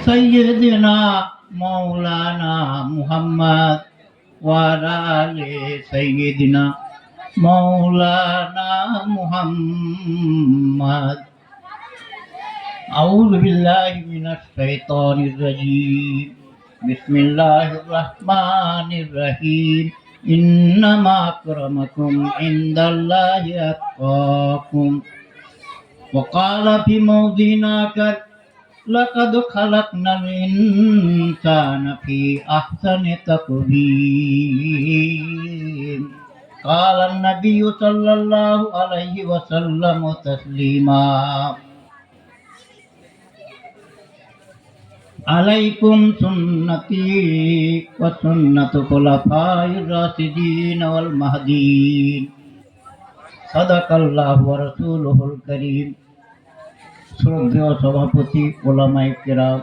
सय्यदना मौलाना मुहम्मद वाला आले सय्यदना मौलाना मुहम्मद। अऊज़ु बिल्लाहि मिनश शैतानिर रजीम। बिस्मिल्लाहिर रहमानिर रहीम। इन्नमा अक्रमकुम इंदल्लाहि अत्काकुम। वक़ाल फी मौज़िन आखर लक़द खलक़नल इंसान फी अहसनि तक़वीम। क़ाल नबिय्यु सल्लल्लाहु अलैहि वसल्लम तस्लीमा। अलैकुम सुन्नती व सुन्नतु खुलफाइर राशिदीन वल महदीन। सदकाल्लाहु व रसूलुहुल करीम। শ্রদ্ধেয় সভাপতি, ওলামায়ে কেরাম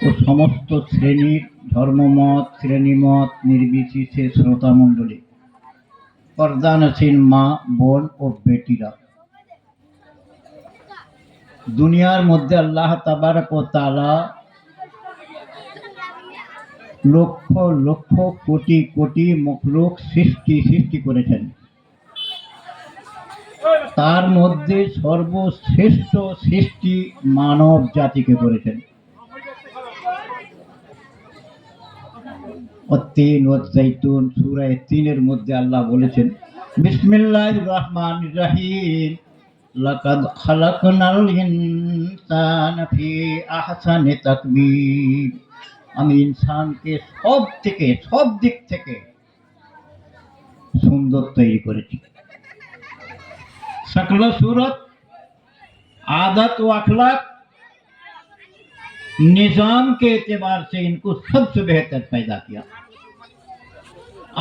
ও সমস্ত শ্রেণীর ধর্মমত শ্রেণীমত নির্বিশেষে শ্রোতা মণ্ডলী, পর্দানসীন মা বোন ও বেটিরা, দুনিয়ার মধ্যে আল্লাহ তাবারক ওয়া তাআলা লক্ষ লক্ষ কোটি কোটি মখলুক সৃষ্টি করেছেন। তার মধ্যে সর্বশ্রেষ্ঠ সৃষ্টি মানব জাতিকে করেছেন। তিন ও জাইতুন সূরা ৩-এর মধ্যে আল্লাহ বলেছেন, বিসমিল্লাহির রহমানির রহিম। লাকাদ খালাকনাল ইনসানা ফি আহসানি তাকবীর। আমি ইনসানকে সব দিক থেকে সুন্দর তৈরি করেছি। शक्ल सूरत आदत व अखलाक निजाम के एतबार से इनको सबसे बेहतर पैदा किया।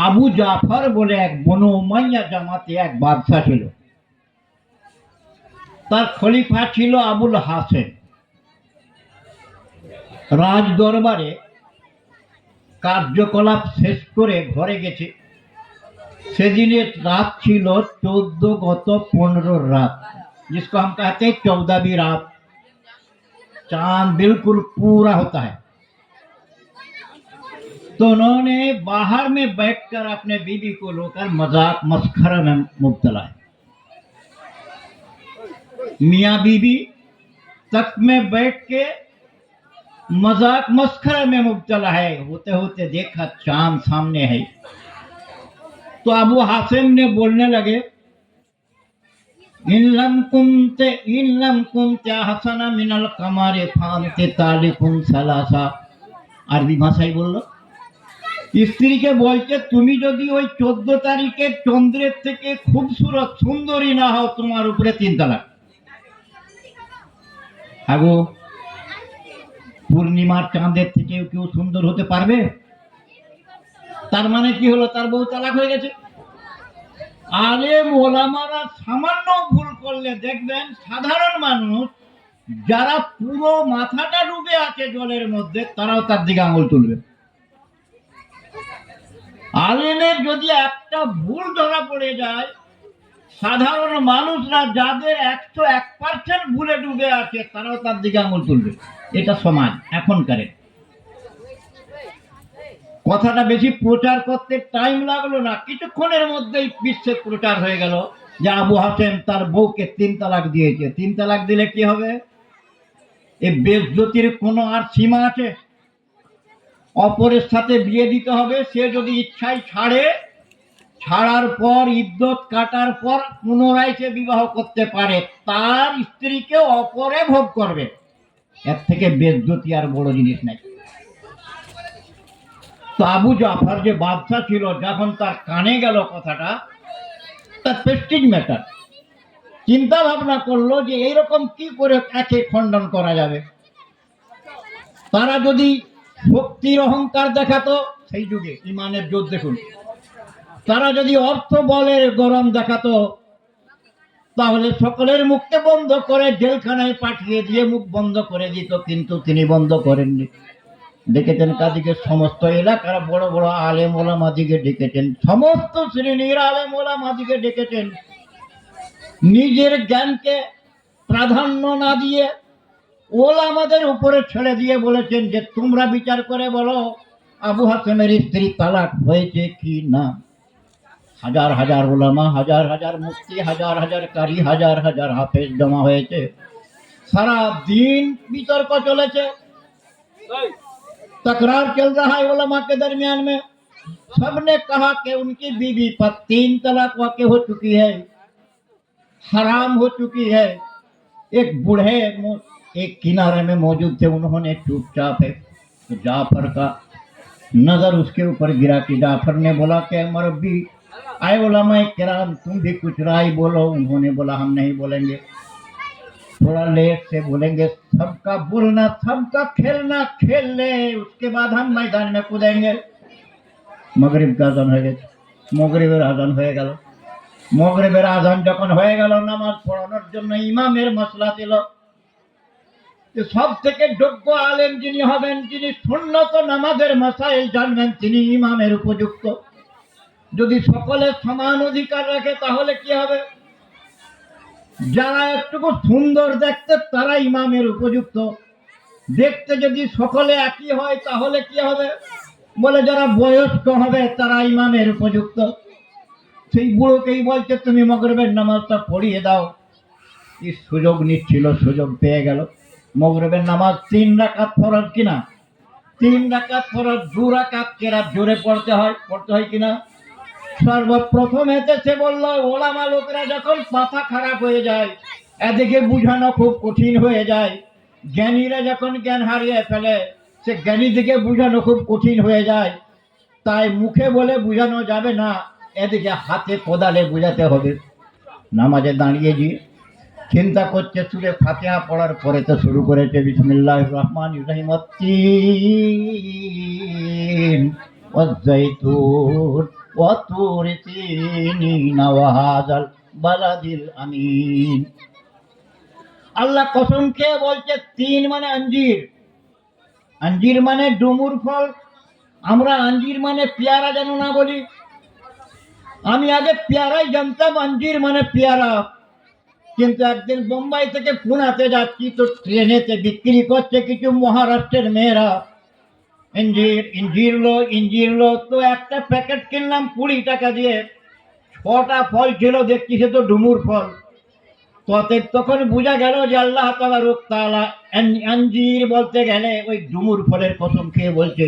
আবু জাফর বলে এক বনু উমাইয়া জামাতে এক বাদশা ছিল। তার খলিফা ছিল আবুল হাসেন। রাজ দরবারে কার্যকলাপ শেষ করে ঘরে গেছে। সেদিনের रात ছিল 14 गत 15 रात, जिसको हम कहते हैं 14वीं रात। चांद बिल्कुल पूरा होता है। तो उन्होंने बाहर में बैठकर अपने बीवी को लेकर मजाक मस्खरा में मुब्तला है। मियाँ बीवी तक में बैठ के मजाक मस्खरा में मुब्तला है। होते होते देखा चांद सामने है। तो अबू हासिम ने बोलने लगे, इनलम कुमते हसना मिनल कमारे फानते तालिकुम सलासा। আরবি ভাষায় বলল, স্ত্রীকে বলছে, তুমি যদি ওই 14 তারিখের চন্দ্রের থেকে খুবসুরত সুন্দরী না হও, তোমার উপরে 3 তালাক। আগো পূর্ণিমার চাঁদের থেকে কেউ সুন্দর হতে পারবে? তার মানে কি হলো? তার বউ তালাক হয়ে গেছে। আলেম ওলামারা সামান্য ভুল করলে দেখবেন সাধারণ মানুষ যারা পুরো মাথাটা ডুবে আছে জলের মধ্যে, তারাও তার দিকে আঙুল তুলবে। আলেমের যদি একটা ভুল ধরা পড়ে যায়, সাধারণ মানুষরা যাদের 101% ভুলে ডুবে আছে, তারাও তার দিকে আঙুল তুলবে। এটা সমাজ এখনকার। কথাটা বেশি প্রচার করতে টাইম লাগলো না, কিছুক্ষণের মধ্যেই বিশ্বে প্রচার হয়ে গেল যে আবু হাসেম তার বউকে 3 তালাক দিয়েছে। 3 তালাক দিলে কি হবে? এই বেজ্জতির কোনো আর সীমা আছে? অপরের সাথে বিয়ে দিতে হবে। সে যদি ইচ্ছায় ছাড়ে, ছাড়ার পর ইদ্যত কাটার পর পুনরায় সে বিবাহ করতে পারে, তার স্ত্রীকে অপরে ভোগ করবে। এর থেকে বেজ্জতি আর বড় জিনিস নাই। তো আবু জাফর যে বাদশা ছিল, যখন তার কানে গেল কথাটা, তার প্রেস্টিজ ম্যাটার, চিন্তা ভাবনা করলো যে এইরকম কি করে একে খণ্ডন করা যাবে। তারা যদি শক্তির অহংকার দেখাতো, সেই যুগে ইমানের জোর দেখুন, তারা যদি অর্থ বলের গরম দেখাতো, তাহলে সকলের মুখকে বন্ধ করে জেলখানায় পাঠিয়ে দিয়ে মুখ বন্ধ করে দিত। কিন্তু তিনি বন্ধ করেননি। ডেকেছেন কাদিকে? সমস্ত এলাকার বড় বড় আলেম ওলামাদিকে ডেকেছেন, সমস্ত শ্রেণীর আলেম ওলামাদিকে ডেকেছেন। নিজের জ্ঞানকে প্রাধান্য না দিয়ে ওলা আমাদের উপরে ছেড়ে দিয়ে বলেছেন যে তোমরা বিচার করে বলো আবু হাসেমের স্ত্রী তালাক হয়েছে কি না। হাজার হাজার ওলামা, হাজার হাজার মুফতি, হাজার হাজার কারি, হাজার হাজার হাফেজ জমা হয়েছে। सारा दिन वितर्क चले, तकरार चल रहा है उलमा के दरमियान में। सबने कहा कि उनकी बीवी पर 3 तलाक वाक़ हो चुकी है, हराम हो चुकी है। एक बूढ़े एक किनारे में मौजूद थे, उन्होंने चुपचाप है तो जाफर का नजर उसके ऊपर गिरा कि जाफर ने बोला कि मरब्बी आए उलमा किराम तुम भी कुछ राय बोलो। उन्होंने बोला हम नहीं बोलेंगे, थोड़ा लेट से बोलेंगे। सबका बोलना, सबका खेलना खेल ले, उसके बाद हम मैदान में कूदेंगे। मगरिब का आजान हो गया, मगरिबेर आजान हो गেল। মগরিবের আজান যখন হয়ে গেল, নামাজ পড়ানোর জন্য ইমামের মসলা ছিল যে সব থেকে যোগ্য আলেম যিনি হবেন, যিনি সুন্নত নামাজের মাসাইল জানবেন, তিনি ইমামের উপযুক্ত। যদি সকলে সমান অধিকার রাখে তাহলে কি হবে? যারা একটুকু সুন্দর দেখতে তারা ইমামের উপযুক্ত। দেখতে যদি সকলে একই হয় তাহলে কি হবে? বলে যারা বয়স্ক হবে তারা ইমামের উপযুক্ত। সেই বুড়োকেই বলছে তুমি মগরিবের নামাজটা পড়িয়ে দাও। কি সুযোগ নিচ্ছিল, সুযোগ পেয়ে গেল। মগরিবের নামাজ 3 রাকাত ফরজ কিনা? 3 রাকাত ফরজ, 2 রাকাত কেরাত জোরে পড়তে হয় কিনা? সর্বপ্রথম এতে সে বলল ওলামা লোকেরা যখন মাথা খারাপ হয়ে যায়, এদিকে বুঝানো খুব কঠিন হয়ে যায়। জ্ঞানীরা যখন জ্ঞান হারিয়ে ফেলে, সে জ্ঞানী দিকে বুঝানো খুব কঠিন হয়ে যায়। তাই মুখে বলে বুঝানো যাবে না, এদিকে হাতে কোদালে বুঝাতে হবে। নামাজে দাঁড়িয়ে গিয়ে চিন্তা করছে, সুরে ফাতিহা পড়ার পরে তো শুরু করেছে বিসমিল্লাহির রহমানির রহিম, তিন ওয়াজ্জাইতুন ওয়া তুর সিনিন ওয়া হাযাল বালাদিল আমিন। আল্লাহ কসম খেয়ে বলছে 3 মানে আঞ্জির। আঞ্জির মানে ডুমুর ফল। আমরা আঞ্জির মানে পেয়ারা জানো না বলি। আমি আগে পেয়ারাই জানতাম, আঞ্জির মানে পেয়ারা। কিন্তু একদিন বোম্বাই থেকে পুনাতে যাচ্ছি, তো ট্রেনেতে বিক্রি করছে কিছু মহারাষ্ট্রের মেয়েরা ইঞ্জির লো। তো একটা প্যাকেট কিনলাম 20 টাকা দিয়ে। 6টা ফল ছিল, দেখছি সে তো ডুমুর ফল। তখন বোঝা গেল যে আল্লাহ তাবারক তাআলা আঞ্জির বলতে গেলে ওই ডুমুর ফলের কসম খেয়ে বলছে।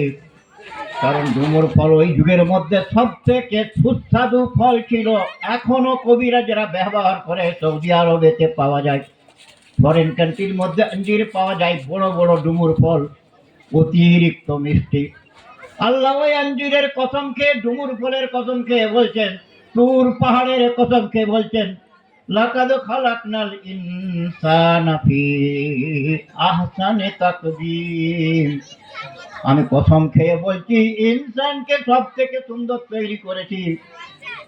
কারণ ডুমুর ফল ওই যুগের মধ্যে সব থেকে সুস্বাদু ফল ছিল। এখনো কবিরাজরা ব্যবহার করে, সৌদি আরবেতে পাওয়া যায়, ফরেন কান্ট্রির মধ্যে আঞ্জির পাওয়া যায়, বড় বড় ডুমুর ফল, অতিরিক্ত মিষ্টি। আল্লাহ ওই আঞ্জিরের কসম খেয়ে, ডুমুর ফলের কসম খেয়ে বলছেন, তুর পাহাড়ের কসম খেয়ে বলছেন, লাকাদ খালাকনাল ইনসানা ফি আহসানি তাকবীম। আমি কসম খেয়ে বলছি, ইনসানকে সব থেকে সুন্দর তৈরি করেছি।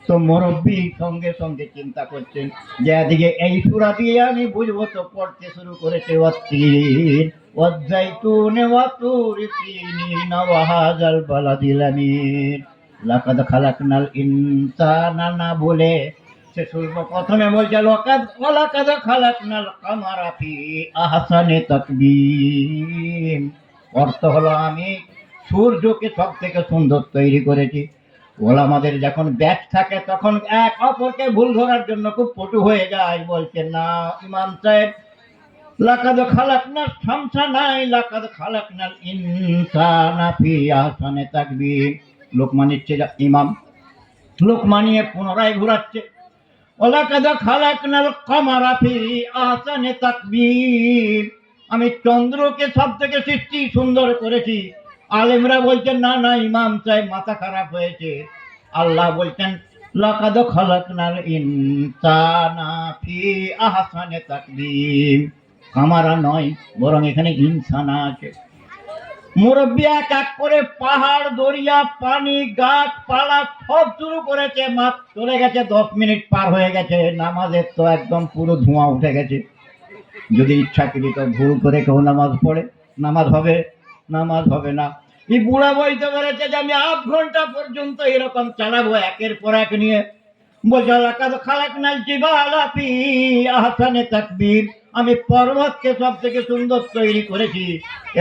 তো মুরব্বী সঙ্গে সঙ্গে চিন্তা করছেন যে এদিকে এই সূরা দিয়ে আমি বুঝবো, তো পড়তে শুরু করেছে ওয়াত্তিন ওয়াজ্জাইতুন ওয়া তুর সিনিন ওয়া হাযাল বালাদিল আমিন। লাকাদ খালাকনাল ইনসানা না বলে সে প্রথমে বলছে লাকাদ খালাকনাল কামারা ফি আহসানি তাকবীম। অর্থ হলো আমি সূর্যকে সব থেকে সুন্দর তৈরি করেছি। ওলামাদের যখন ব্যাচ থাকে তখন এক অপরকে ভুল ধরার জন্য খুব পটু হয়ে যায়। বলছে না ইমাম সাহেব, লাকাদ খালাকনাস শামসা নাই, লাকাদ খালাকনাল ইনসানা ফি আহসানি তাকবীম। লোক মানিচ্ছে ইমাম, লোক মানিয়ে পুনরায় ঘুরাচ্ছে, ওয়ালাকাদ খালাকনাল কামারা ফি আহসানি তাকবীম। আমি চন্দ্রকে সব থেকে সৃষ্টি সুন্দর করেছি। আলেমরা বলছেন না না ইমাম সাহেব মাথা খারাপ হয়েছে। আল্লাহ বলছেন লাকাদ খালাকনাল ইনসানা ফি আহসানি তাকবীম। কামারা নয়, বরং এখানে ইনসানা আছে। মুরব্বী এক এক করে পাহাড়, দরিয়া, পানি, গাছপালা সব শুরু করেছে। মাছ চলে গেছে, 10 মিনিট পার হয়ে গেছে। নামাজের তো একদম পুরো ধোঁয়া উঠে গেছে। যদি ইচ্ছাকৃত ভুল করে কেউ নামাজ পড়ে, নামাজ হবে না। এই বুড়া বলতে পেরেছে যে আমি 8 ঘন্টা পর্যন্ত এরকম চালাবো, একের পর এক নিয়ে। বলছে লাকাদ খালাকনাল জিবালা ফি আহসানি তাকবীর, আমি পর্বতকে সব থেকে সুন্দর তৈরি করেছি।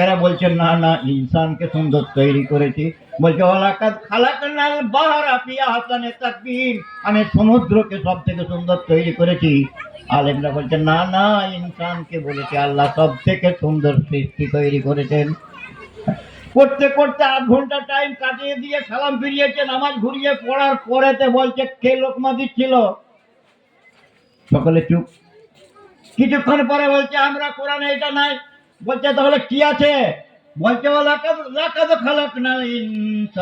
এরা বলছে না না, ইনসানকে সুন্দর তৈরি করেছি। বলছে ওয়ালাকাদ খালাকনাল বাহরা ফি আহসানি তাকবীর, আমি সমুদ্রকে সব থেকে সুন্দর তৈরি করেছি। আলেমরা বলছে না না, ইনসানকে বলেছে আল্লাহ সব থেকে সুন্দর সৃষ্টি তৈরি করেছেন। করতে করতে 8 ঘন্টা টাইম কাটিয়ে দিয়ে সালাম ফিরিয়েছে, নামাজ ঘুরিয়ে পড়ার পরেতে বলছে কে লোকমা দিচ্ছিল? সকলে চুপ। কিছুক্ষণ পরে বলছে আমরা কোরআনে এটা নাই। বলছে তাহলে কি আছে? বলছে ওয়ালাকাদ লাকাদ খালাকনাল ইনসান